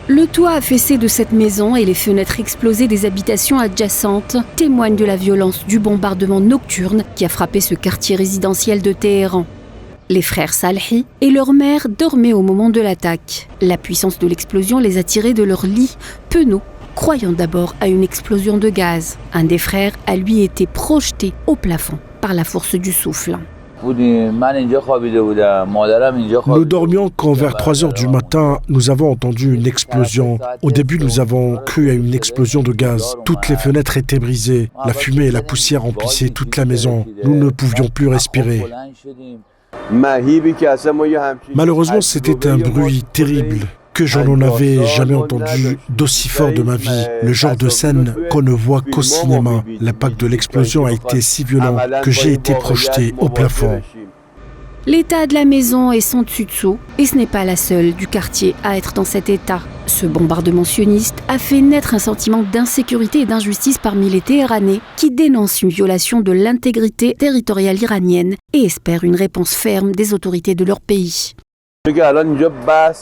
Le toit affaissé de cette maison et les fenêtres explosées des habitations adjacentes témoignent de la violence du bombardement nocturne qui a frappé ce quartier résidentiel de Téhéran. Les frères Salhi et leur mère dormaient au moment de l'attaque. La puissance de l'explosion les a tirés de leur lit, penauds, croyant d'abord à une explosion de gaz. Un des frères a lui été projeté au plafond par la force du souffle. Nous dormions quand vers 3 heures du matin, nous avons entendu une explosion. Au début, nous avons cru à une explosion de gaz. Toutes les fenêtres étaient brisées. La fumée et la poussière remplissaient toute la maison. Nous ne pouvions plus respirer. Malheureusement, c'était un bruit terrible que je n'en avais jamais entendu d'aussi fort de ma vie. Le genre de scène qu'on ne voit qu'au cinéma. L'impact de l'explosion a été si violent que j'ai été projeté au plafond. L'état de la maison est sans dessus-dessous et ce n'est pas la seule du quartier à être dans cet état. Ce bombardement sioniste a fait naître un sentiment d'insécurité et d'injustice parmi les Téhéranais qui dénoncent une violation de l'intégrité territoriale iranienne et espèrent une réponse ferme des autorités de leur pays.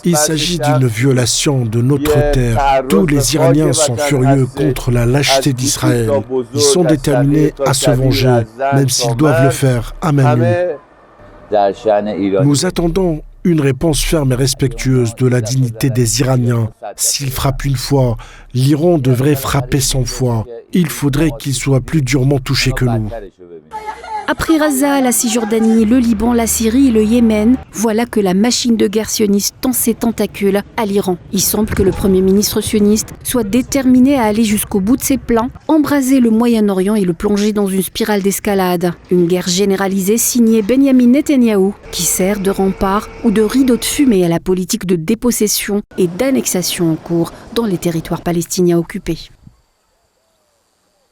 Il s'agit d'une violation de notre terre. Tous les Iraniens sont furieux contre la lâcheté d'Israël. Ils sont déterminés à se venger, même s'ils doivent le faire à main nue. Nous attendons une réponse ferme et respectueuse de la dignité des Iraniens. S'ils frappent une fois, l'Iran devrait frapper 100 fois. Il faudrait qu'ils soient plus durement touchés que nous. Après Gaza, la Cisjordanie, le Liban, la Syrie et le Yémen, voilà que la machine de guerre sioniste tend ses tentacules à l'Iran. Il semble que le Premier ministre sioniste soit déterminé à aller jusqu'au bout de ses plans, embraser le Moyen-Orient et le plonger dans une spirale d'escalade. Une guerre généralisée signée Benyamin Netanyahou, qui sert de rempart ou de rideau de fumée à la politique de dépossession et d'annexation en cours dans les territoires palestiniens occupés.